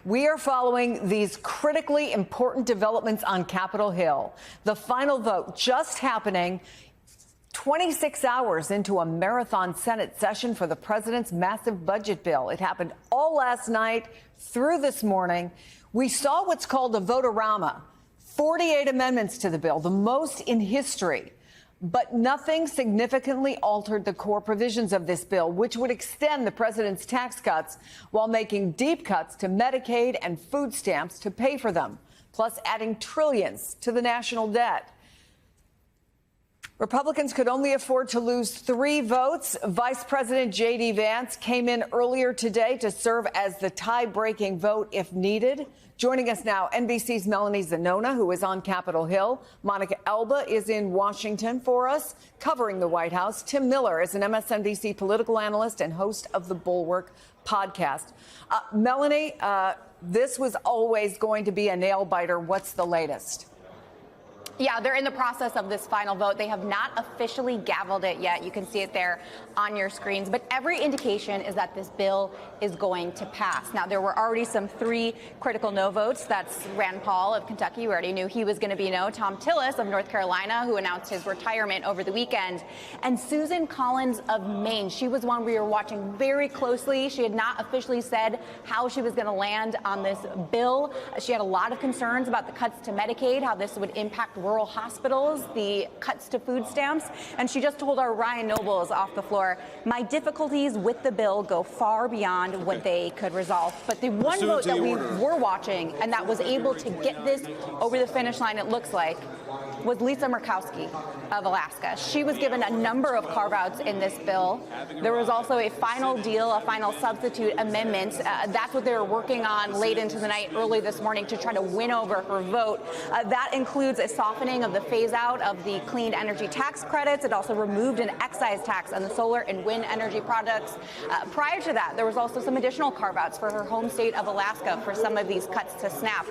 We are following these critically important developments on Capitol Hill. The final vote just happening 26 hours into a marathon Senate session for the president's massive budget bill. It happened all last night through this morning. We saw what's called a vote-a-rama, 48 amendments to the bill, the most in history. But nothing significantly altered the core provisions of this bill, which would extend the president's tax cuts while making deep cuts to Medicaid and food stamps to pay for them, plus adding trillions to the national debt. Republicans could only afford to lose 3 votes. Vice President J.D. Vance came in earlier today to serve as the tie-breaking vote if needed. Joining us now, NBC's Melanie Zanona, who is on Capitol Hill. Monica Alba is in Washington for us, covering the White House. Tim Miller is an MSNBC political analyst and host of the Bulwark podcast. Melanie, this was always going to be a nail-biter. What's the latest? Yeah, they're in the process of this final vote. They have not officially gavelled it yet. You can see it there on your screens. But every indication is that this bill is going to pass. Now, there were already some 3 critical no votes. That's Rand Paul of Kentucky. We already knew he was going to be no. Tom Tillis of North Carolina, who announced his retirement over the weekend. And Susan Collins of Maine. She was one we were watching very closely. She had not officially said how she was going to land on this bill. She had a lot of concerns about the cuts to Medicaid, how this would impact rural hospitals, the cuts to food stamps, and she just told our Ryan Nobles off the floor, my difficulties with the bill go far beyond what they could resolve. But the one vote that we were watching and that was able to get this over the finish line, it looks like, was Lisa Murkowski of Alaska. She was given a number of carve-outs in this bill. There was also a final deal, a final substitute amendment. That's what they were working on late into the night, early this morning, to try to win over her vote. That includes a softening of the phase-out of the clean energy tax credits. It also removed an excise tax on the solar and wind energy products. Prior to that, there was also some additional carve-outs for her home state of Alaska for some of these cuts to SNAP.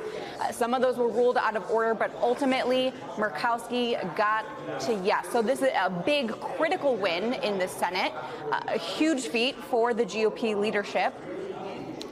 Some of those were ruled out of order, but ultimately, Murkowski got to yes. So this is a big critical win in the Senate, a huge feat for the GOP leadership.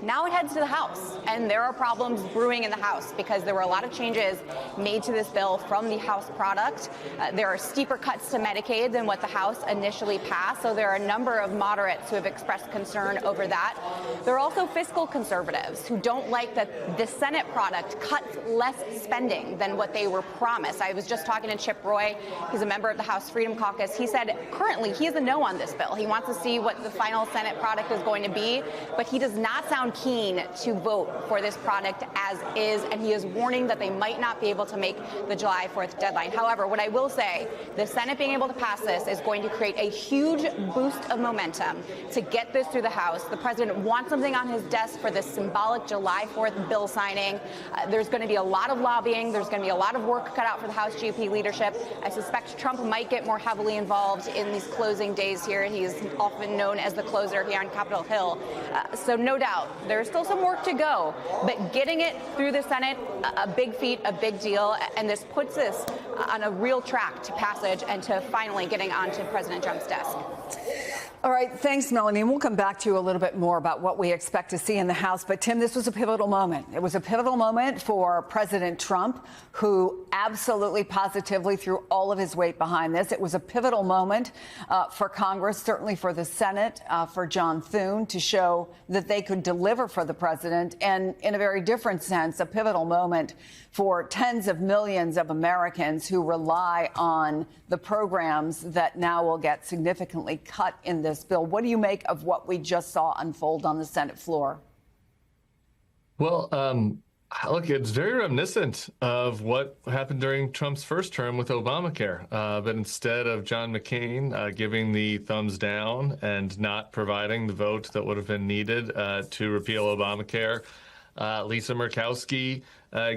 Now it heads to the House, and there are problems brewing in the House because there were a lot of changes made to this bill from the House product. There are steeper cuts to Medicaid than what the House initially passed, so there are a number of moderates who have expressed concern over that. There are also fiscal conservatives who don't like that the Senate product cuts less spending than what they were promised. I was just talking to Chip Roy. He's a member of the House Freedom Caucus. He said currently he is a no on this bill. He wants to see what the final Senate product is going to be, but he does not sound keen to vote for this product as is, and he is warning that they might not be able to make the July 4th deadline. However, what I will say, the Senate being able to pass this is going to create a huge boost of momentum to get this through the House. The president wants something on his desk for this symbolic July 4th bill signing. There's going to be a lot of lobbying. There's going to be a lot of work cut out for the House GOP leadership. I suspect Trump might get more heavily involved in these closing days here. He is often known as the closer here on Capitol Hill. So no doubt, there's still some work to go, but getting it through the Senate, a big feat, a big deal, and this puts us on a real track to passage and to finally getting onto President Trump's desk. All right. Thanks, Melanie. And we'll come back to you a little bit more about what we expect to see in the House. But, Tim, this was a pivotal moment. It was a pivotal moment for President Trump, who absolutely positively threw all of his weight behind this. It was a pivotal moment for Congress, certainly for the Senate, for John Thune, to show that they could deliver for the president. And in a very different sense, a pivotal moment for tens of millions of Americans who rely on the programs that now will get significantly cut in this bill. What do you make of what we just saw unfold on the Senate floor? Well, look, it's very reminiscent of what happened during Trump's first term with Obamacare. But instead of John McCain giving the thumbs down and not providing the vote that would have been needed to repeal Obamacare, Lisa Murkowski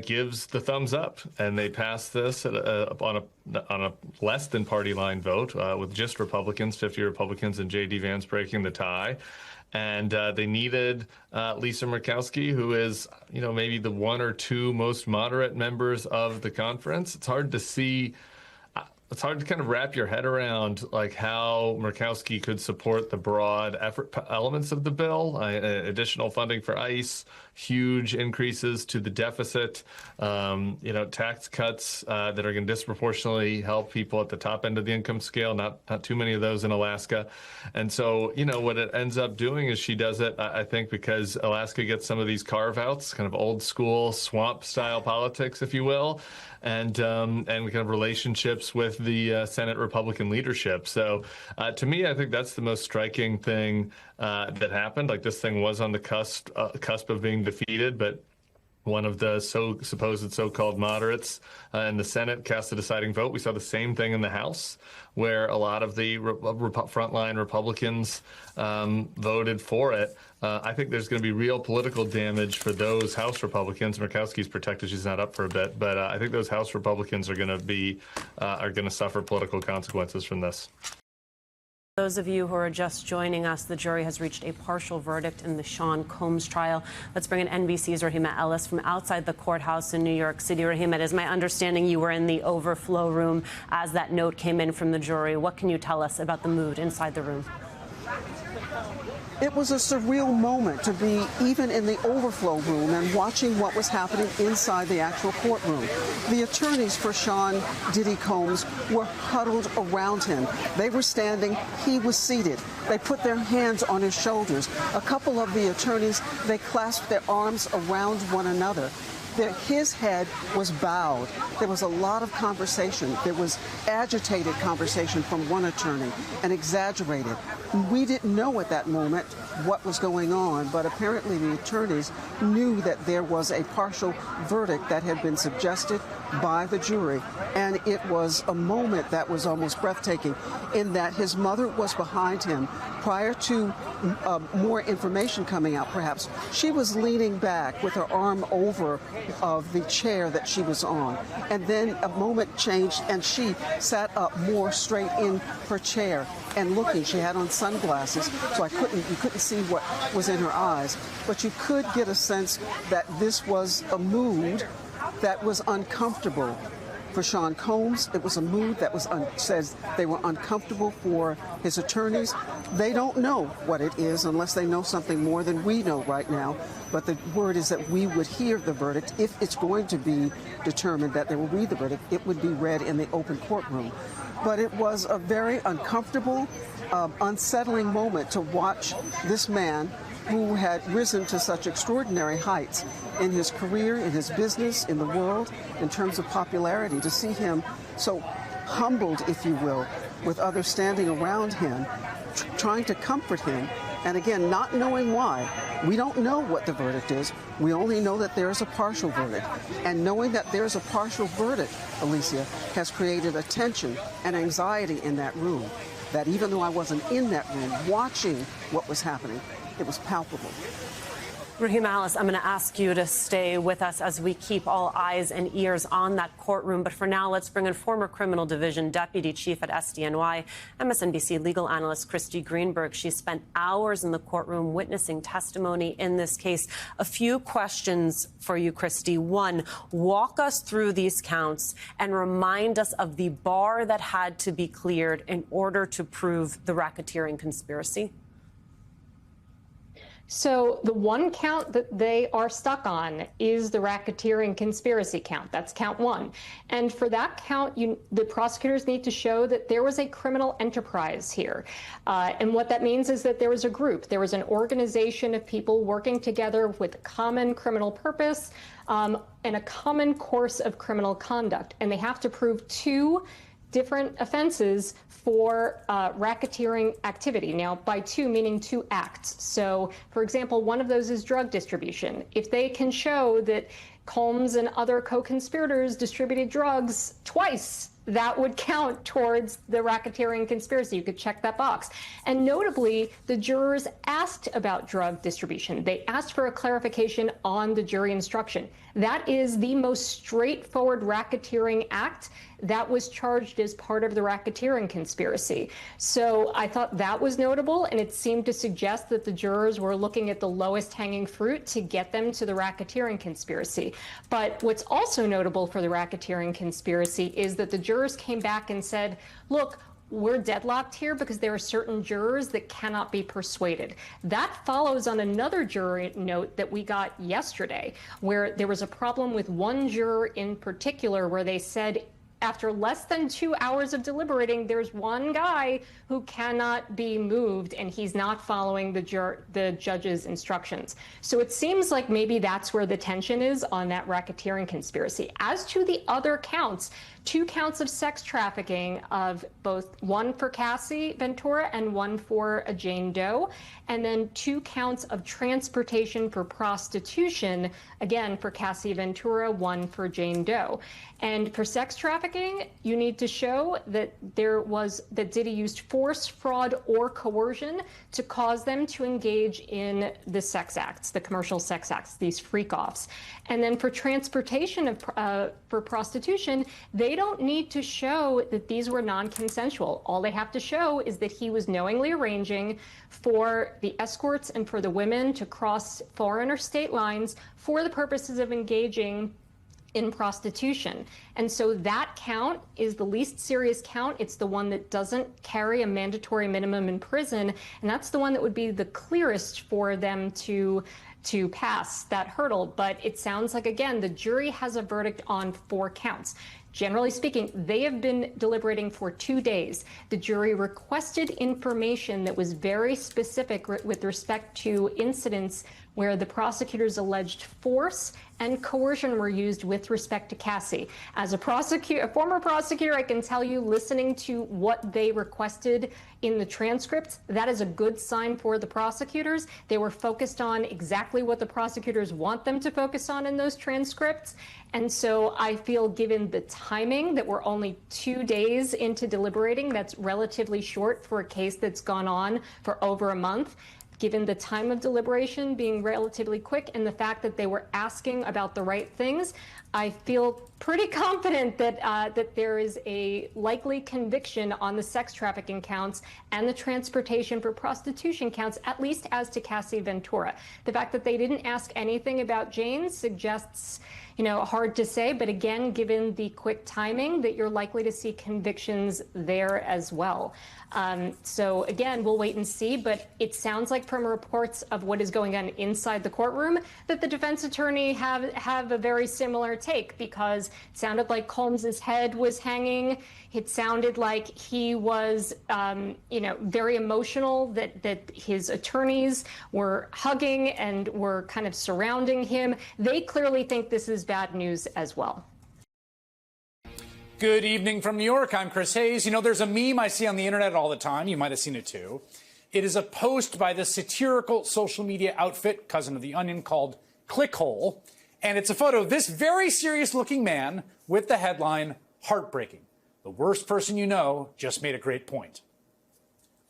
gives the thumbs up, and they pass this on a less than party line vote with just Republicans, 50 Republicans, and J.D. Vance breaking the tie. And they needed Lisa Murkowski, who is, maybe the one or two most moderate members of the conference. It's hard to see. it's hard to kind of wrap your head around like how Murkowski could support the broad effort elements of the bill, additional funding for ICE, huge increases to the deficit, tax cuts that are going to disproportionately help people at the top end of the income scale, not too many of those in Alaska. And so, what it ends up doing is she does it, I think, because Alaska gets some of these carve-outs, kind of old school swamp style politics, if you will, and kind of relationships with the Senate Republican leadership. So to me, I think that's the most striking thing that happened. Like, this thing was on the cusp of being defeated, but one of the supposed so-called moderates in the Senate cast a deciding vote. We saw the same thing in the House, where a lot of the frontline Republicans voted for it. I think there's going to be real political damage for those House Republicans. Murkowski's protected; she's not up for a bit, but I think those House Republicans are going to suffer political consequences from this. Those of you who are just joining us, the jury has reached a partial verdict in the Sean Combs trial. Let's bring in NBC's Rahima Ellis from outside the courthouse in New York City. Rahima, it is my understanding you were in the overflow room as that note came in from the jury. What can you tell us about the mood inside the room? It was a surreal moment to be even in the overflow room and watching what was happening inside the actual courtroom. The attorneys for Sean Diddy Combs were huddled around him. They were standing, he was seated. They put their hands on his shoulders. A couple of the attorneys, they clasped their arms around one another. His head was bowed. There was a lot of conversation. There was agitated conversation from one attorney and exaggerated. We didn't know at that moment what was going on, but apparently the attorneys knew that there was a partial verdict that had been suggested by the jury. And it was a moment that was almost breathtaking in that his mother was behind him prior to more information coming out, perhaps. She was leaning back with her arm over of the chair that she was on. And then a moment changed and she sat up more straight in her chair and looking. She had on sunglasses, so you couldn't see what was in her eyes. But you could get a sense that this was a mood that was uncomfortable for Sean Combs. It was a mood that says they were uncomfortable for his attorneys. They don't know what it is unless they know something more than we know right now. But the word is that we would hear the verdict. If it's going to be determined that they will read the verdict, it would be read in the open courtroom. But it was a very uncomfortable, unsettling moment to watch this man who had risen to such extraordinary heights in his career, in his business, in the world, in terms of popularity, to see him so humbled, if you will, with others standing around him, trying to comfort him, and again, not knowing why. We don't know what the verdict is. We only know that there is a partial verdict. And knowing that there is a partial verdict, Alicia, has created a tension and anxiety in that room, that even though I wasn't in that room watching what was happening, it was palpable. Rahima Ellis, I'm going to ask you to stay with us as we keep all eyes and ears on that courtroom. But for now, let's bring in former Criminal Division Deputy Chief at SDNY, MSNBC legal analyst Christy Greenberg. She spent hours in the courtroom witnessing testimony in this case. A few questions for you, Christy. One, walk us through these counts and remind us of the bar that had to be cleared in order to prove the racketeering conspiracy. So the one count that they are stuck on is the racketeering conspiracy count. That's count one. And for that count, the prosecutors need to show that there was a criminal enterprise here. And what that means is that there was a group, there was an organization of people working together with a common criminal purpose and a common course of criminal conduct. And they have to prove two different offenses for racketeering activity. Now, by two, meaning two acts. So, for example, one of those is drug distribution. If they can show that Combs and other co-conspirators distributed drugs twice, that would count towards the racketeering conspiracy. You could check that box. And notably, the jurors asked about drug distribution. They asked for a clarification on the jury instruction. That is the most straightforward racketeering act that was charged as part of the racketeering conspiracy. So I thought that was notable, and it seemed to suggest that the jurors were looking at the lowest hanging fruit to get them to the racketeering conspiracy. But what's also notable for the racketeering conspiracy is that the jurors came back and said, look, we're deadlocked here because there are certain jurors that cannot be persuaded. That follows on another jury note that we got yesterday, where there was a problem with one juror in particular where they said after less than 2 hours of deliberating, there's one guy who cannot be moved, and he's not following the judge's instructions. So it seems like maybe that's where the tension is on that racketeering conspiracy. As to the other counts, 2 counts of sex trafficking, of both one for Cassie Ventura and one for a Jane Doe, and then 2 counts of transportation for prostitution, again for Cassie Ventura, one for Jane Doe. And for sex trafficking, you need to show that Diddy used force, fraud, or coercion to cause them to engage in the sex acts, the commercial sex acts, these freak-offs. And then for transportation for prostitution, they don't need to show that these were non-consensual. All they have to show is that he was knowingly arranging for the escorts and for the women to cross foreign or state lines for the purposes of engaging in prostitution. And so that count is the least serious count. It's the one that doesn't carry a mandatory minimum in prison, and that's the one that would be the clearest for them to pass that hurdle. But it sounds like, again, the jury has a verdict on 4 counts. Generally speaking, they have been deliberating for 2 days. The jury requested information that was very specific with respect to incidents where the prosecutors alleged force and coercion were used with respect to Cassie. As a former prosecutor, I can tell you, listening to what they requested in the transcripts, that is a good sign for the prosecutors. They were focused on exactly what the prosecutors want them to focus on in those transcripts. And so I feel, given the timing, that we're only 2 days into deliberating, that's relatively short for a case that's gone on for over a month. Given the time of deliberation being relatively quick and the fact that they were asking about the right things, I feel pretty confident that that there is a likely conviction on the sex trafficking counts and the transportation for prostitution counts, at least as to Cassie Ventura. The fact that they didn't ask anything about Jane suggests, hard to say, but again, given the quick timing, that you're likely to see convictions there as well. So again, we'll wait and see, but it sounds like from reports of what is going on inside the courtroom that the defense attorney have a very similar take, because it sounded like Combs's head was hanging. It sounded like he was, very emotional, that his attorneys were hugging and were kind of surrounding him. They clearly think this is bad news as well. Good evening from New York. I'm Chris Hayes. There's a meme I see on the internet all the time. You might have seen it too. It is a post by the satirical social media outfit, cousin of The Onion, called Clickhole. And it's a photo of this very serious looking man with the headline, "Heartbreaking. The worst person you know just made a great point."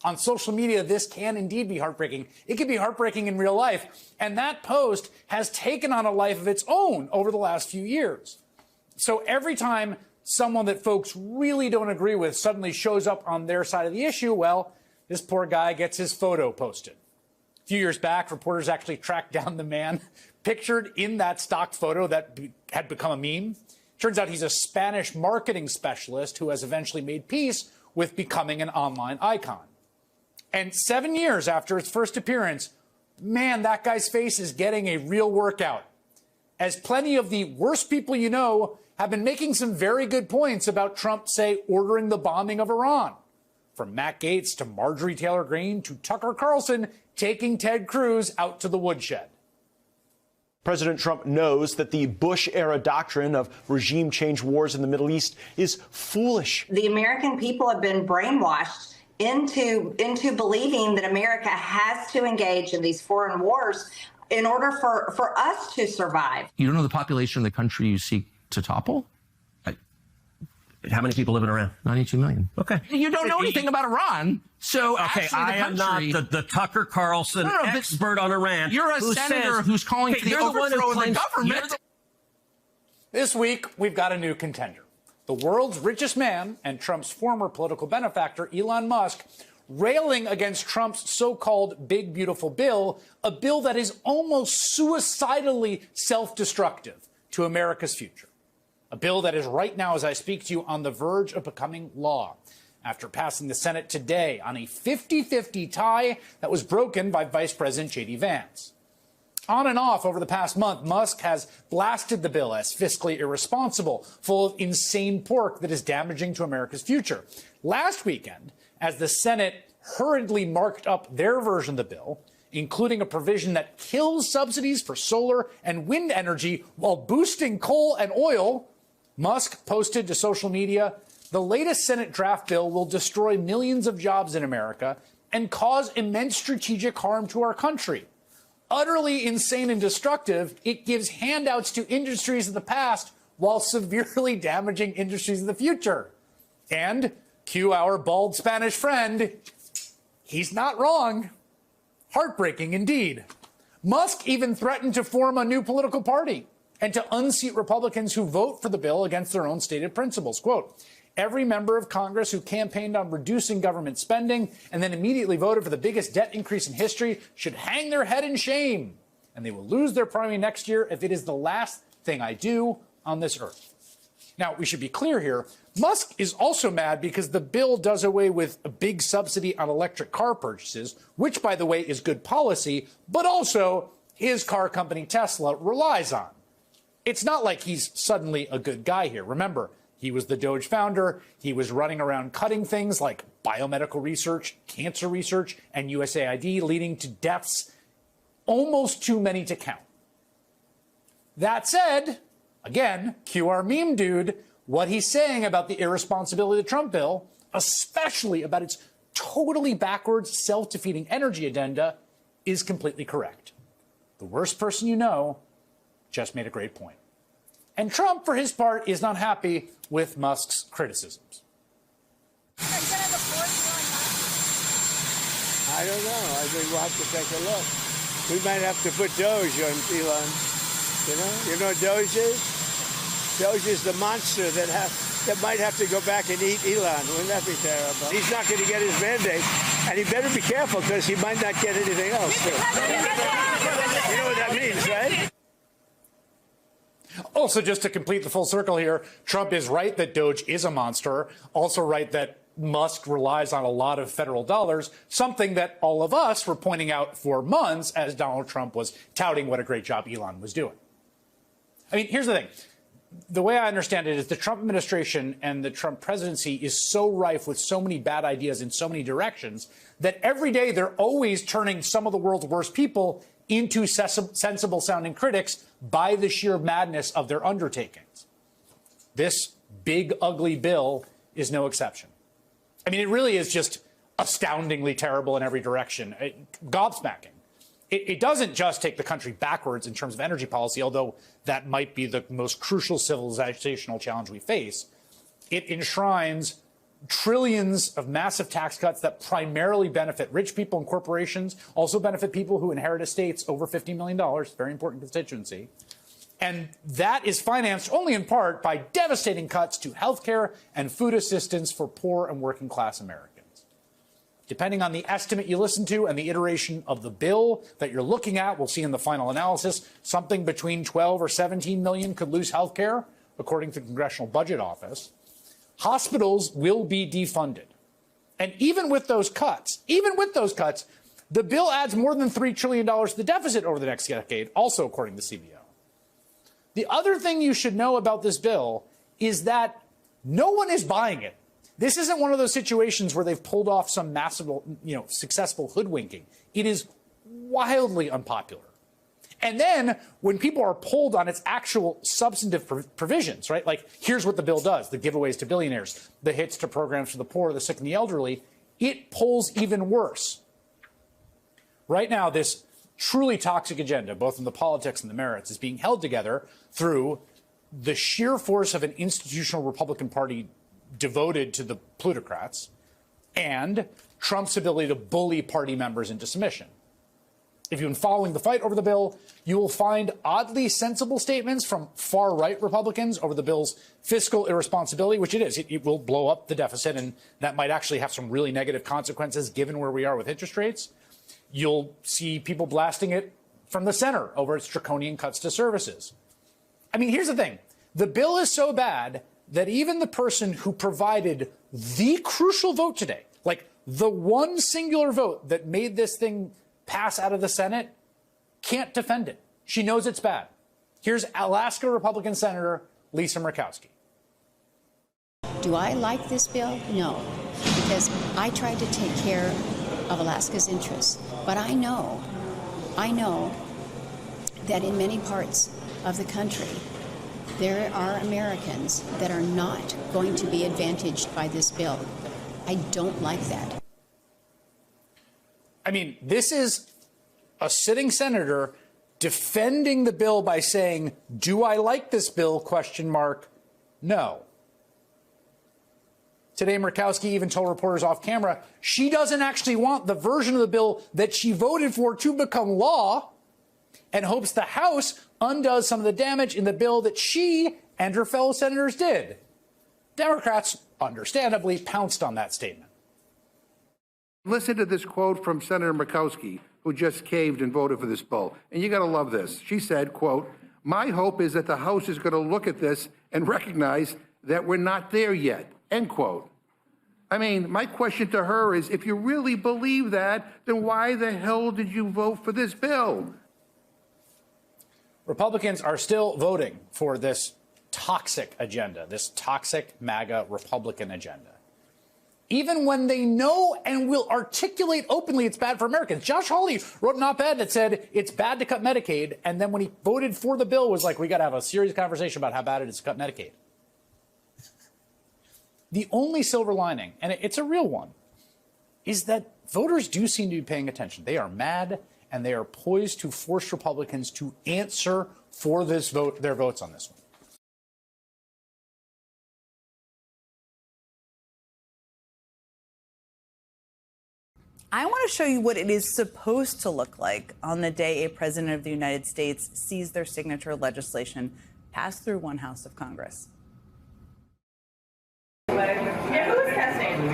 On social media, this can indeed be heartbreaking. It can be heartbreaking in real life. And that post has taken on a life of its own over the last few years. So every time someone that folks really don't agree with suddenly shows up on their side of the issue, well, this poor guy gets his photo posted. A few years back, reporters actually tracked down the man pictured in that stock photo that had become a meme. Turns out he's a Spanish marketing specialist who has eventually made peace with becoming an online icon. And 7 years after its first appearance, man, that guy's face is getting a real workout, as plenty of the worst people you know have been making some very good points about Trump, say, ordering the bombing of Iran. From Matt Gaetz to Marjorie Taylor Greene to Tucker Carlson taking Ted Cruz out to the woodshed. President Trump knows that the Bush-era doctrine of regime change wars in the Middle East is foolish. The American people have been brainwashed into believing that America has to engage in these foreign wars in order for us to survive. You don't know the population of the country you seek to topple? How many people live in Iran? 92 million. Okay. You don't know anything about Iran. So okay, I am not the Tucker Carlson expert on Iran. You're a senator who's calling for the overthrow of the government. This week, we've got a new contender. the world's richest man and Trump's former political benefactor, Elon Musk, railing against Trump's so-called big, beautiful bill, a bill that is almost suicidally self-destructive to America's future. A bill that is right now, as I speak to you, on the verge of becoming law after passing the Senate today on a 50-50 tie that was broken by Vice President J.D. Vance. On and off over the past month, Musk has blasted the bill as fiscally irresponsible, full of insane pork that is damaging to America's future. Last weekend, as the Senate hurriedly marked up their version of the bill, including a provision that kills subsidies for solar and wind energy while boosting coal and oil, Musk posted to social media, "The latest Senate draft bill will destroy millions of jobs in America and cause immense strategic harm to our country. Utterly insane and destructive, it gives handouts to industries of the past while severely damaging industries of the future." And cue our bald Spanish friend, he's not wrong. Heartbreaking indeed. Musk even threatened to form a new political party and to unseat Republicans who vote for the bill against their own stated principles. Quote, "Every member of Congress who campaigned on reducing government spending and then immediately voted for the biggest debt increase in history should hang their head in shame, and they will lose their primary next year if it is the last thing I do on this earth." Now, we should be clear here. Musk is also mad because the bill does away with a big subsidy on electric car purchases, which, by the way, is good policy, but also his car company Tesla relies on. It's not like he's suddenly a good guy here. Remember, he was the Doge founder. He was running around cutting things like biomedical research, cancer research, and USAID, leading to deaths almost too many to count. That said, again, cue our meme dude, what he's saying about the irresponsibility of the Trump bill, especially about its totally backwards, self-defeating energy agenda, is completely correct. The worst person you know just made a great point. And Trump, for his part, is not happy with Musk's criticisms. I don't know. I think we'll have to take a look. We might have to put Doge on Elon. You know what Doge is? Doge is the monster that might have to go back and eat Elon. Wouldn't that be terrible? He's not going to get his mandate, and he better be careful because he might not get anything else. Too. You know what that means, right? Also, just to complete the full circle here, Trump is right that Doge is a monster, also right that Musk relies on a lot of federal dollars, something that all of us were pointing out for months as Donald Trump was touting what a great job Elon was doing. I mean, here's the thing. The way I understand it is the Trump administration and the Trump presidency is so rife with so many bad ideas in so many directions that every day they're always turning some of the world's worst people into sensible-sounding critics by the sheer madness of their undertakings. This big, ugly bill is no exception. I mean, it really is just astoundingly terrible in every direction, gobsmacking. It doesn't just take the country backwards in terms of energy policy, although that might be the most crucial civilizational challenge we face. It enshrines trillions of massive tax cuts that primarily benefit rich people and corporations, also benefit people who inherit estates over $50 million, very important constituency. And that is financed only in part by devastating cuts to health care and food assistance for poor and working class Americans. Depending on the estimate you listen to and the iteration of the bill that you're looking at, we'll see in the final analysis, something between 12 or 17 million could lose health care, according to the Congressional Budget Office. Hospitals will be defunded. And even with those cuts, the bill adds more than $3 trillion to the deficit over the next decade, also according to CBO. The other thing you should know about this bill is that no one is buying it. This isn't one of those situations where they've pulled off some massive, successful hoodwinking. It is wildly unpopular. And then when people are pulled on its actual substantive provisions, right? Like, here's what the bill does, the giveaways to billionaires, the hits to programs for the poor, the sick and the elderly, it pulls even worse. Right now, this truly toxic agenda, both in the politics and the merits, is being held together through the sheer force of an institutional Republican Party devoted to the plutocrats and Trump's ability to bully party members into submission. If you've been following the fight over the bill, you will find oddly sensible statements from far-right Republicans over the bill's fiscal irresponsibility, which it is. It will blow up the deficit, and that might actually have some really negative consequences given where we are with interest rates. You'll see people blasting it from the center over its draconian cuts to services. I mean, here's the thing. The bill is so bad that even the person who provided the crucial vote today, like the one singular vote that made this thing pass out of the Senate, can't defend it. She knows it's bad. Here's Alaska Republican Senator Lisa Murkowski. Do I like this bill? No, because I tried to take care of Alaska's interests. But I know that in many parts of the country, there are Americans that are not going to be advantaged by this bill. I don't like that. I mean, this is a sitting senator defending the bill by saying, do I like this bill? ? No. Today, Murkowski even told reporters off camera she doesn't actually want the version of the bill that she voted for to become law, and hopes the House undoes some of the damage in the bill that she and her fellow senators did. Democrats, understandably, pounced on that statement. Listen to this quote from Senator Murkowski, who just caved and voted for this bill. And you got to love this. She said, quote, "My hope is that the House is going to look at this and recognize that we're not there yet," end quote. I mean, my question to her is, if you really believe that, then why the hell did you vote for this bill? Republicans are still voting for this toxic agenda, this toxic MAGA Republican agenda, even when they know and will articulate openly it's bad for Americans. Josh Hawley wrote an op-ed that said it's bad to cut Medicaid, and then when he voted for the bill was like, we got to have a serious conversation about how bad it is to cut Medicaid. The only silver lining, and it's a real one, is that voters do seem to be paying attention. They are mad, and they are poised to force Republicans to answer for this vote, their votes on this one. I want to show you what it is supposed to look like on the day a president of the United States sees their signature legislation pass through one house of Congress. Yeah, who is casting?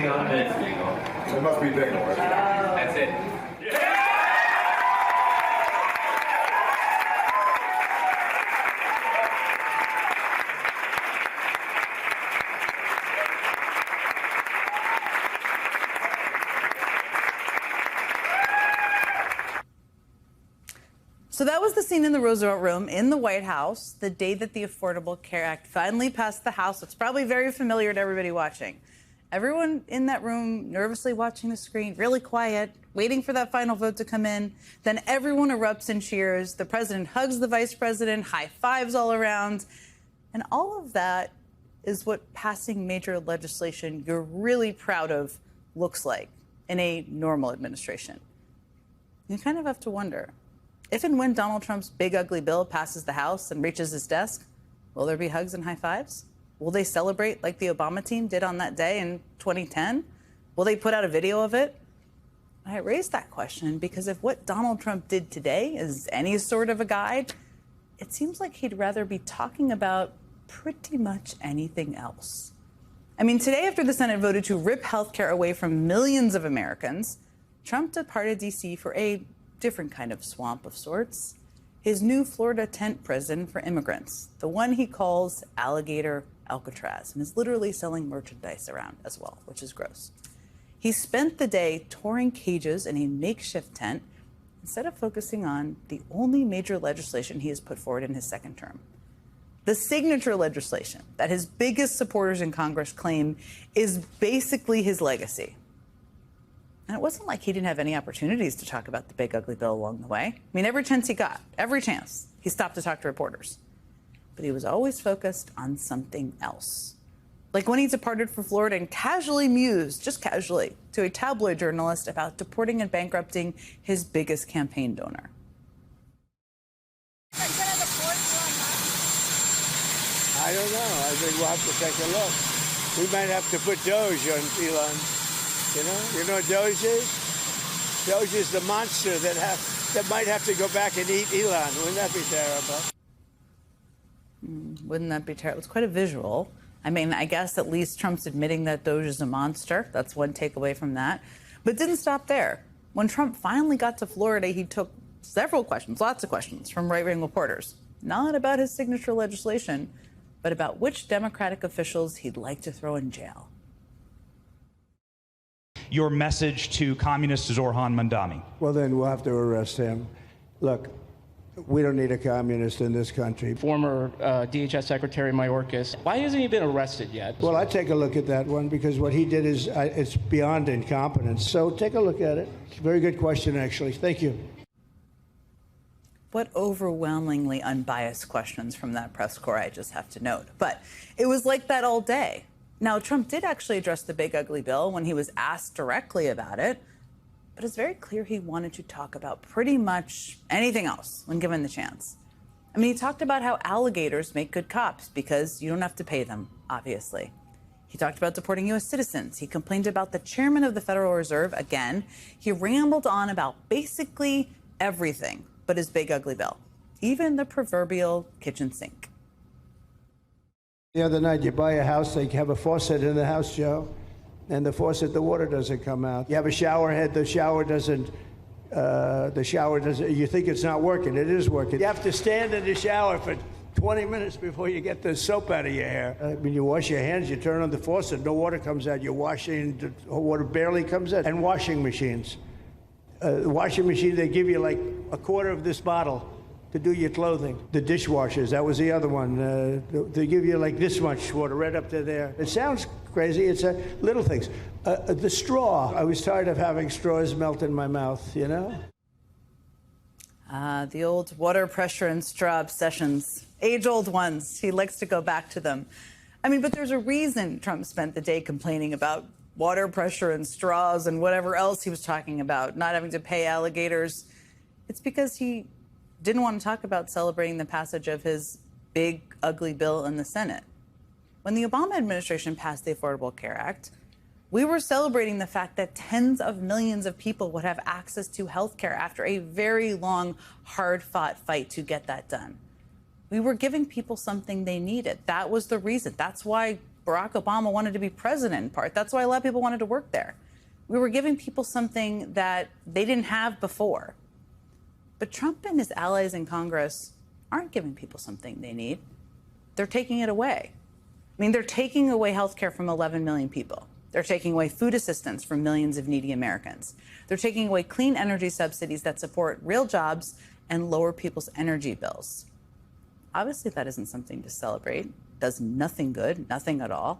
It must be Daniel, right? That's it. So that was the scene in the Roosevelt Room in the White House the day that the Affordable Care Act finally passed the House. It's probably very familiar to everybody watching. Everyone in that room nervously watching the screen, really quiet, waiting for that final vote to come in. Then everyone erupts in cheers. The president hugs the vice president, high fives all around. And all of that is what passing major legislation you're really proud of looks like in a normal administration. You kind of have to wonder, if and when Donald Trump's big, ugly bill passes the House and reaches his desk, will there be hugs and high fives? Will they celebrate like the Obama team did on that day in 2010? Will they put out a video of it? I raised that question because if what Donald Trump did today is any sort of a guide, it seems like he'd rather be talking about pretty much anything else. I mean, today after the Senate voted to rip health care away from millions of Americans, Trump departed D.C. for a different kind of swamp of sorts. His new Florida tent prison for immigrants, the one he calls Alligator Alcatraz, and is literally selling merchandise around as well, which is gross. He spent the day touring cages in a makeshift tent instead of focusing on the only major legislation he has put forward in his second term. The signature legislation that his biggest supporters in Congress claim is basically his legacy. And it wasn't like he didn't have any opportunities to talk about the big, ugly bill along the way. I mean, every chance he got, every chance, he stopped to talk to reporters. But he was always focused on something else. Like when he departed for Florida and casually mused, just casually, to a tabloid journalist about deporting and bankrupting his biggest campaign donor. I don't know. I think we'll have to take a look. We might have to put Doge on Elon. You know Doge is? Doge is the monster that that might have to go back and eat Elon. Wouldn't that be terrible? Wouldn't that be terrible? It's quite a visual. I mean, I guess at least Trump's admitting that Doge is a monster. That's one takeaway from that. But it didn't stop there. When Trump finally got to Florida, he took several questions, lots of questions from right-wing reporters, not about his signature legislation, but about which Democratic officials he'd like to throw in jail. Your message to communist Zorhan Mandami? Well, then we'll have to arrest him. Look, we don't need a communist in this country. Former DHS Secretary Mayorkas, why hasn't he been arrested yet? Well, I take a look at that one because what he did is it's beyond incompetence. So take a look at it. Very good question, actually. Thank you. What overwhelmingly unbiased questions from that press corps, I just have to note. But it was like that all day. Now, Trump did actually address the big ugly bill when he was asked directly about it. But it's very clear he wanted to talk about pretty much anything else when given the chance. I mean, he talked about how alligators make good cops because you don't have to pay them, obviously. He talked about deporting U.S. citizens. He complained about the chairman of the Federal Reserve again. He rambled on about basically everything but his big ugly bill, even the proverbial kitchen sink. The other night, you buy a house, they have a faucet in the house, Joe. And the faucet, the water doesn't come out. You have a shower head, the shower doesn't, you think it's not working. It is working. You have to stand in the shower for 20 minutes before you get the soap out of your hair. I mean, you wash your hands, you turn on the faucet, no water comes out. You're washing, the water barely comes out. And washing machines. The washing machine, they give you like a quarter of this bottle to do your clothing. The dishwashers, that was the other one. They give you like this much water right up to there. It sounds crazy. It's little things. The straw. I was tired of having straws melt in my mouth, you know? The old water pressure and straw obsessions. Age-old ones. He likes to go back to them. I mean, but there's a reason Trump spent the day complaining about water pressure and straws and whatever else he was talking about, not having to pay alligators. It's because he didn't want to talk about celebrating the passage of his big, ugly bill in the Senate. When the Obama administration passed the Affordable Care Act, we were celebrating the fact that tens of millions of people would have access to health care after a very long, hard-fought fight to get that done. We were giving people something they needed. That was the reason. That's why Barack Obama wanted to be president, in part. That's why a lot of people wanted to work there. We were giving people something that they didn't have before. But Trump and his allies in Congress aren't giving people something they need. They're taking it away. I mean, they're taking away health care from 11 million people. They're taking away food assistance from millions of needy Americans. They're taking away clean energy subsidies that support real jobs and lower people's energy bills. Obviously, that isn't something to celebrate. It does nothing good, nothing at all.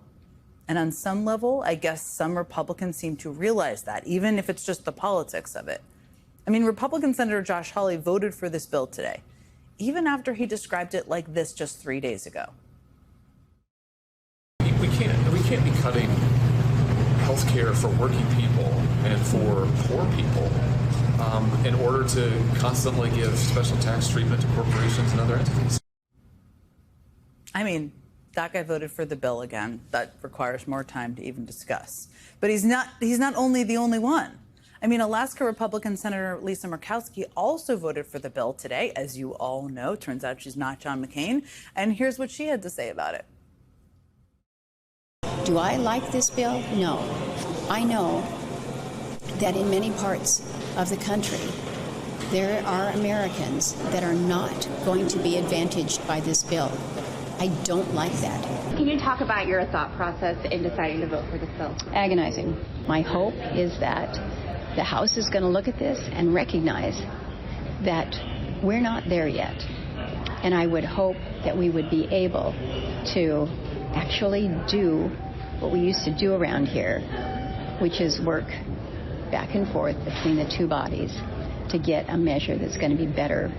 And on some level, I guess some Republicans seem to realize that, even if it's just the politics of it. I mean, Republican Senator Josh Hawley voted for this bill today, even after he described it like this just 3 days ago. We can't be cutting health care for working people and for poor people in order to constantly give special tax treatment to corporations and other entities. I mean, that guy voted for the bill again. That requires more time to even discuss. But he's not only the only one. I mean, Alaska Republican Senator Lisa Murkowski also voted for the bill today, as you all know. Turns out she's not John McCain. And here's what she had to say about it. Do I like this bill? No. I know that in many parts of the country, there are Americans that are not going to be advantaged by this bill. I don't like that. Can you talk about your thought process in deciding to vote for this bill? Agonizing. My hope is that the House is going to look at this and recognize that we're not there yet. And I would hope that we would be able to actually do what we used to do around here, which is work back and forth between the two bodies to get a measure that's going to be better.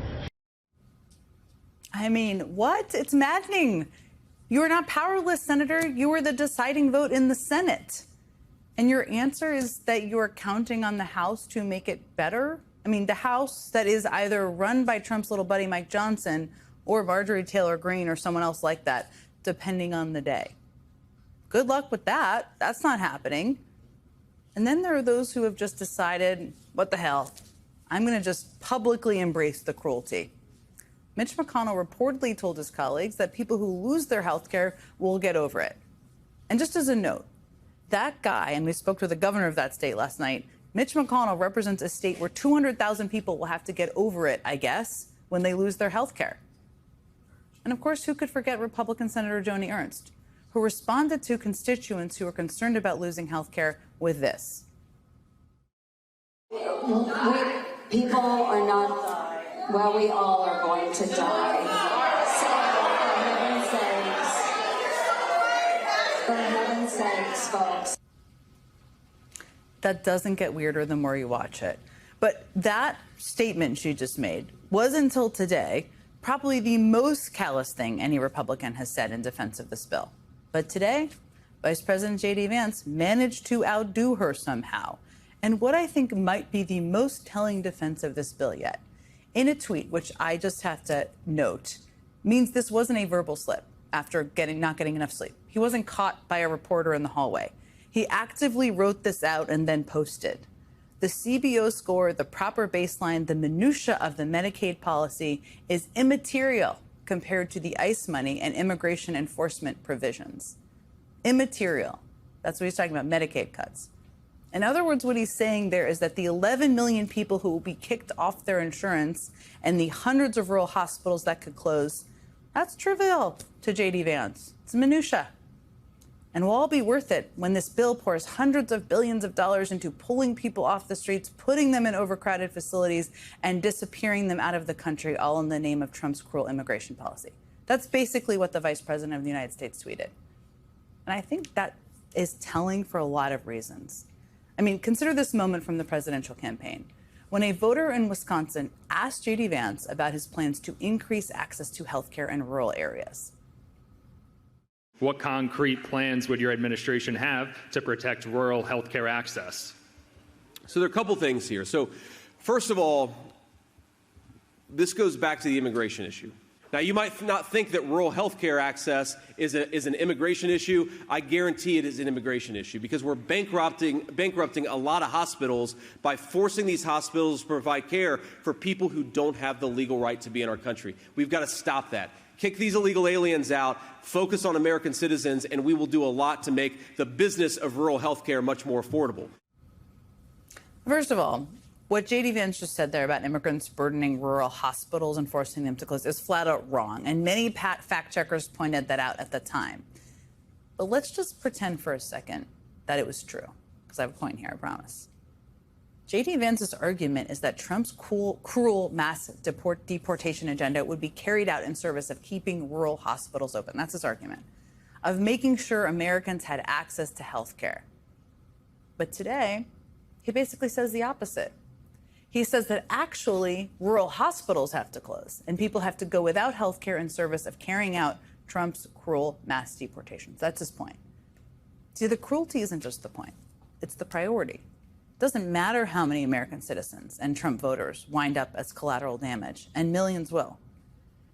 I mean, what? It's maddening. You are not powerless, Senator. You were the deciding vote in the Senate. And your answer is that you are counting on the House to make it better? I mean, the House that is either run by Trump's little buddy Mike Johnson or Marjorie Taylor Greene or someone else like that, depending on the day. Good luck with that. That's not happening. And then there are those who have just decided, what the hell? I'm going to just publicly embrace the cruelty. Mitch McConnell reportedly told his colleagues that people who lose their health care will get over it. And just as a note, that guy, and we spoke to the governor of that state last night, Mitch McConnell represents a state where 200,000 people will have to get over it, I guess, when they lose their health care. And of course, who could forget Republican Senator Joni Ernst, who responded to constituents who were concerned about losing health care with this. People are not, well, we all are going to die. So, for heaven's sakes, folks. That doesn't get weirder the more you watch it. But that statement she just made was, until today, probably the most callous thing any Republican has said in defense of this bill. But today, Vice President J.D. Vance managed to outdo her somehow. And what I think might be the most telling defense of this bill yet, in a tweet, which I just have to note, means this wasn't a verbal slip after not getting enough sleep. He wasn't caught by a reporter in the hallway. He actively wrote this out and then posted. The CBO score, the proper baseline, the minutia of the Medicaid policy is immaterial compared to the ICE money and immigration enforcement provisions. Immaterial. That's what he's talking about, Medicaid cuts. In other words, what he's saying there is that the 11 million people who will be kicked off their insurance and the hundreds of rural hospitals that could close, that's trivial to J.D. Vance. It's minutia. And will all be worth it when this bill pours hundreds of billions of dollars into pulling people off the streets, putting them in overcrowded facilities, and disappearing them out of the country, all in the name of Trump's cruel immigration policy. That's basically what the Vice President of the United States tweeted. And I think that is telling for a lot of reasons. I mean, consider this moment from the presidential campaign, when a voter in Wisconsin asked J.D. Vance about his plans to increase access to health care in rural areas. What concrete plans would your administration have to protect rural health care access? So there are a couple things here. So first of all, this goes back to the immigration issue. Now, you might not think that rural health care access is an immigration issue. I guarantee it is an immigration issue because we're bankrupting a lot of hospitals by forcing these hospitals to provide care for people who don't have the legal right to be in our country. We've got to stop that. Kick these illegal aliens out, focus on American citizens, and we will do a lot to make the business of rural health care much more affordable. First of all, what J.D. Vance just said there about immigrants burdening rural hospitals and forcing them to close is flat out wrong. And many fact checkers pointed that out at the time. But let's just pretend for a second that it was true, because I have a point here, I promise. J.D. Vance's argument is that Trump's cruel mass deportation agenda would be carried out in service of keeping rural hospitals open. That's his argument, of making sure Americans had access to health care. But today, he basically says the opposite. He says that actually rural hospitals have to close and people have to go without health care in service of carrying out Trump's cruel mass deportations. That's his point. See, the cruelty isn't just the point. It's the priority. It doesn't matter how many American citizens and Trump voters wind up as collateral damage, and millions will.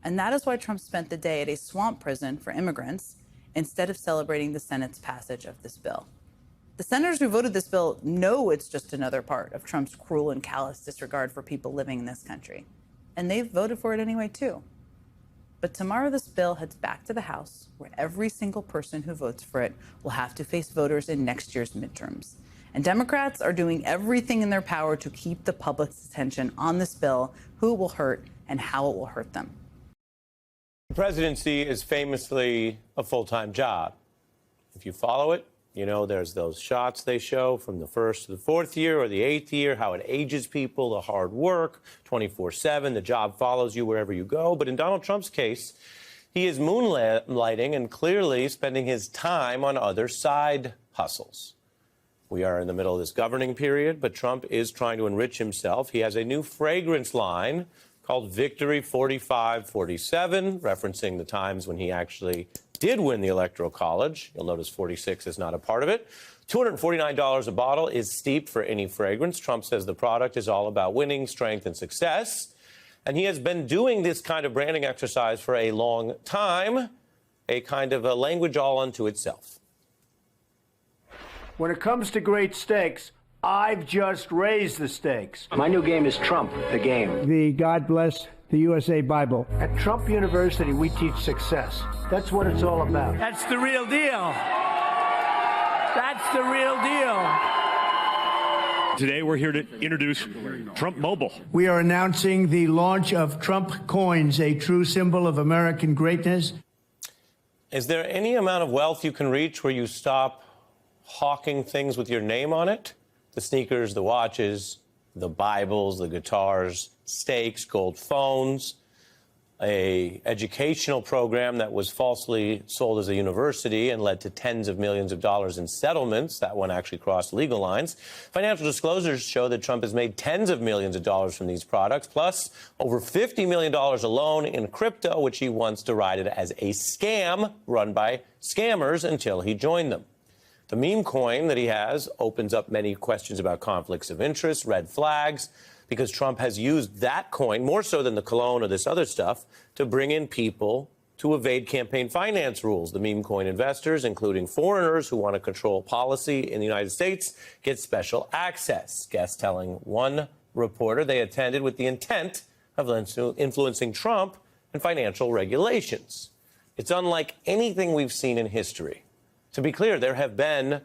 And that is why Trump spent the day at a swamp prison for immigrants instead of celebrating the Senate's passage of this bill. The senators who voted this bill know it's just another part of Trump's cruel and callous disregard for people living in this country. And they've voted for it anyway, too. But tomorrow this bill heads back to the House, where every single person who votes for it will have to face voters in next year's midterms. And Democrats are doing everything in their power to keep the public's attention on this bill, who it will hurt and how it will hurt them. The presidency is famously a full-time job. If you follow it, you know, there's those shots they show from the first to the fourth year or the eighth year, how it ages people, the hard work, 24/7, the job follows you wherever you go. But in Donald Trump's case, he is moonlighting and clearly spending his time on other side hustles. We are in the middle of this governing period, but Trump is trying to enrich himself. He has a new fragrance line called Victory 45-47, referencing the times when he actually did win the Electoral College. You'll notice 46 is not a part of it. $249 a bottle is steep for any fragrance. Trump says the product is all about winning, strength, and success. And he has been doing this kind of branding exercise for a long time, a kind of a language all unto itself. When it comes to great steaks, I've just raised the stakes. My new game is Trump, the game. The God Bless the USA Bible. At Trump University, we teach success. That's what it's all about. That's the real deal. That's the real deal. Today, we're here to introduce Trump Mobile. We are announcing the launch of Trump Coins, a true symbol of American greatness. Is there any amount of wealth you can reach where you stop hawking things with your name on it? The sneakers, the watches, the Bibles, the guitars, steaks, gold phones, a educational program that was falsely sold as a university and led to tens of millions of dollars in settlements. That one actually crossed legal lines. Financial disclosures show that Trump has made tens of millions of dollars from these products, plus over $50 million alone in crypto, which he once derided as a scam run by scammers until he joined them. The meme coin that he has opens up many questions about conflicts of interest, red flags, because Trump has used that coin, more so than the cologne or this other stuff, to bring in people to evade campaign finance rules. The meme coin investors, including foreigners who want to control policy in the United States, get special access. Guests telling one reporter they attended with the intent of influencing Trump and financial regulations. It's unlike anything we've seen in history. To be clear, there have been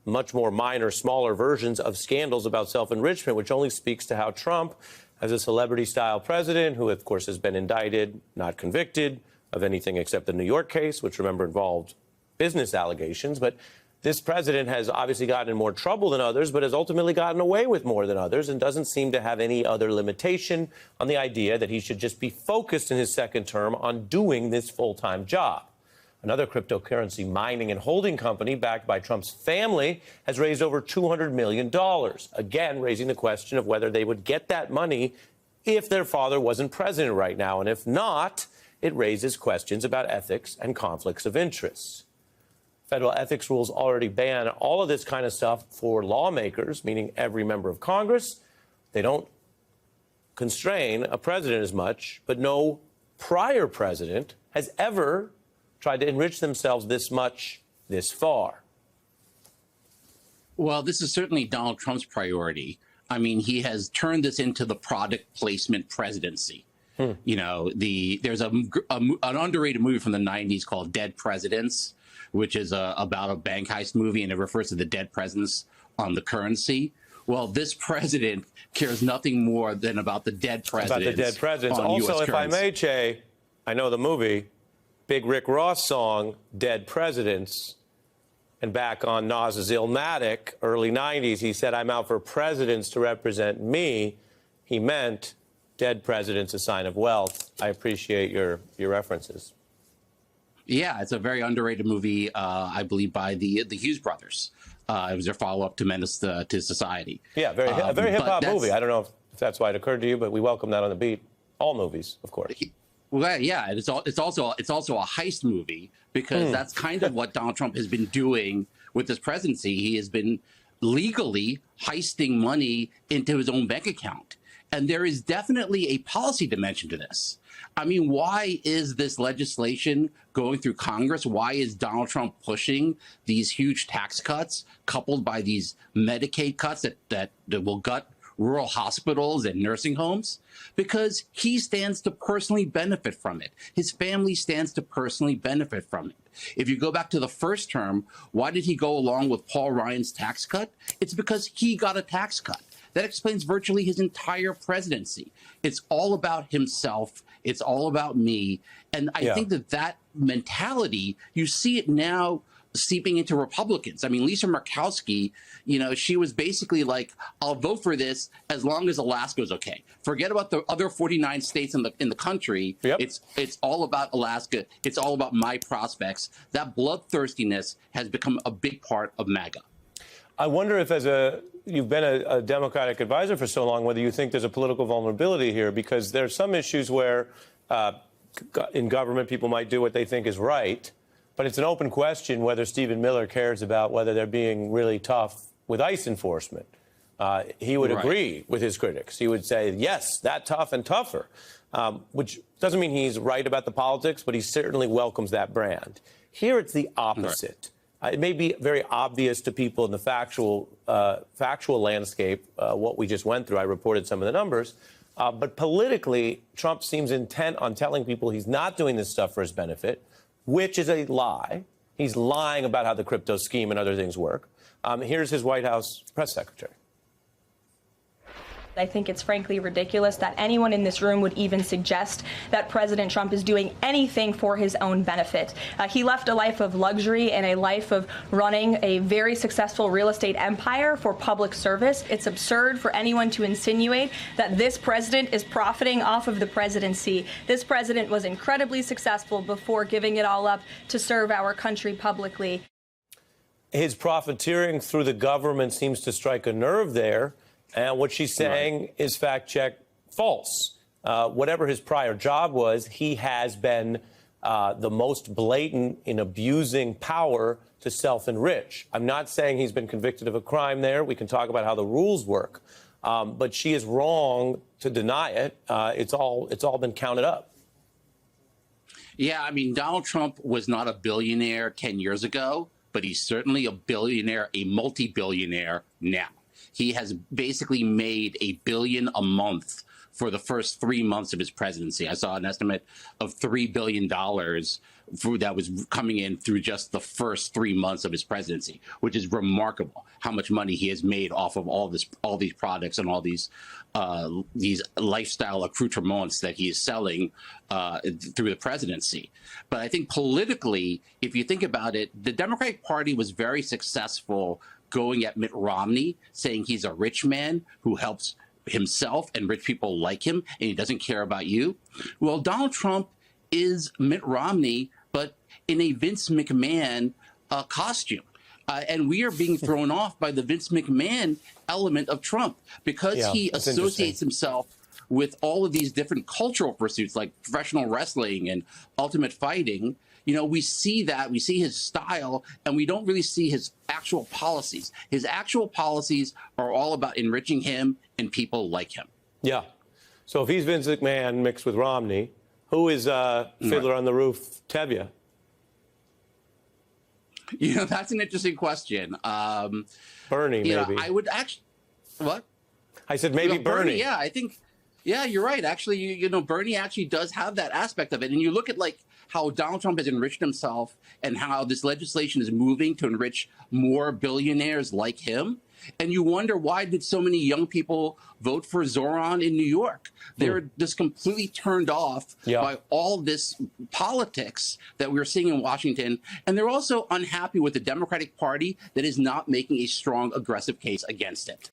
much more minor, smaller versions of scandals about self-enrichment, which only speaks to how Trump, as a celebrity-style president, who, of course, has been indicted, not convicted of anything except the New York case, which, remember, involved business allegations. But this president has obviously gotten in more trouble than others, but has ultimately gotten away with more than others and doesn't seem to have any other limitation on the idea that he should just be focused in his second term on doing this full-time job. Another cryptocurrency mining and holding company backed by Trump's family has raised over $200 million, again raising the question of whether they would get that money if their father wasn't president right now. And if not, it raises questions about ethics and conflicts of interest. Federal ethics rules already ban all of this kind of stuff for lawmakers, meaning every member of Congress. They don't constrain a president as much, but no prior president has ever tried to enrich themselves this much, this far. Well, this is certainly Donald Trump's priority. I mean, he has turned this into the product placement presidency. You know, there's an underrated movie from the 90s called Dead Presidents, which is about a bank heist movie, and it refers to the dead presidents on the currency. Well, this president cares nothing more than about the dead presidents. About the dead presidents. Also, if I may, Che, I know the movie. Big Rick Ross song, Dead Presidents. And back on Nas's Illmatic, early 90s, he said, I'm out for presidents to represent me. He meant dead presidents, a sign of wealth. I appreciate your references. Yeah, it's a very underrated movie, I believe, by the Hughes brothers. It was their follow-up to Menace to Society. Yeah, a very hip-hop movie. I don't know if that's why it occurred to you, but we welcome that on the beat. All movies, of course. Well, yeah, it's also a heist movie because that's kind of what Donald Trump has been doing with his presidency. He has been legally heisting money into his own bank account. And there is definitely a policy dimension to this. I mean, why is this legislation going through Congress? Why is Donald Trump pushing these huge tax cuts coupled by these Medicaid cuts that will gut rural hospitals and nursing homes? Because he stands to personally benefit from it. His family stands to personally benefit from it. If you go back to the first term, why did he go along with Paul Ryan's tax cut? It's because he got a tax cut. That explains virtually his entire presidency. It's all about himself. It's all about me. And I think that mentality, you see it now seeping into Republicans. I mean, Lisa Murkowski, you know, she was basically like, I'll vote for this as long as Alaska's okay. Forget about the other 49 states in the country. It's all about Alaska. It's all about my prospects. That bloodthirstiness has become a big part of MAGA. I wonder if you've been a Democratic advisor for so long, whether you think there's a political vulnerability here, because there are some issues where in government people might do what they think is right. But it's an open question whether Stephen Miller cares about whether they're being really tough with ICE enforcement. He would agree with his critics. He would say, yes, that tough and tougher, which doesn't mean he's right about the politics, but he certainly welcomes that brand. Here it's the opposite. It may be very obvious to people in the factual landscape what we just went through. I reported some of the numbers. But politically, Trump seems intent on telling people he's not doing this stuff for his benefit, which is a lie. He's lying about how the crypto scheme and other things work. Here's his White House press secretary. I think it's frankly ridiculous that anyone in this room would even suggest that President Trump is doing anything for his own benefit. He left a life of luxury and a life of running a very successful real estate empire for public service. It's absurd for anyone to insinuate that this president is profiting off of the presidency. This president was incredibly successful before giving it all up to serve our country publicly. His profiteering through the government seems to strike a nerve there. And what she's saying is fact check false. Whatever his prior job was, he has been the most blatant in abusing power to self-enrich. I'm not saying he's been convicted of a crime there. We can talk about how the rules work. But she is wrong to deny it. It's all been counted up. Yeah, I mean, Donald Trump was not a billionaire 10 years ago, but he's certainly a billionaire, a multi-billionaire now. He has basically made $1 billion a month for the first 3 months of his presidency. I saw an estimate of $3 billion that was coming in through just the first 3 months of his presidency, which is remarkable how much money he has made off of all these products and all these lifestyle accoutrements that he is selling through the presidency. But I think politically, if you think about it, the Democratic Party was very successful going at Mitt Romney, saying he's a rich man who helps himself and rich people like him, and he doesn't care about you. Well, Donald Trump is Mitt Romney, but in a Vince McMahon costume. And we are being thrown off by the Vince McMahon element of Trump because he associates himself with all of these different cultural pursuits like professional wrestling and ultimate fighting. You know, we see that, we see his style, and we don't really see his actual policies. His actual policies are all about enriching him and people like him. Yeah. So if he's Vince McMahon mixed with Romney, who is Fiddler on the Roof Tevye? You know, that's an interesting question. Bernie, you maybe. know, I would actually, what? I said maybe Bernie. Yeah, I think, yeah, you're right. Actually, you know, Bernie actually does have that aspect of it. And you look at like how Donald Trump has enriched himself and how this legislation is moving to enrich more billionaires like him. And you wonder, why did so many young people vote for Zoran in New York? They're just completely turned off by all this politics that we're seeing in Washington. And they're also unhappy with the Democratic Party that is not making a strong, aggressive case against it.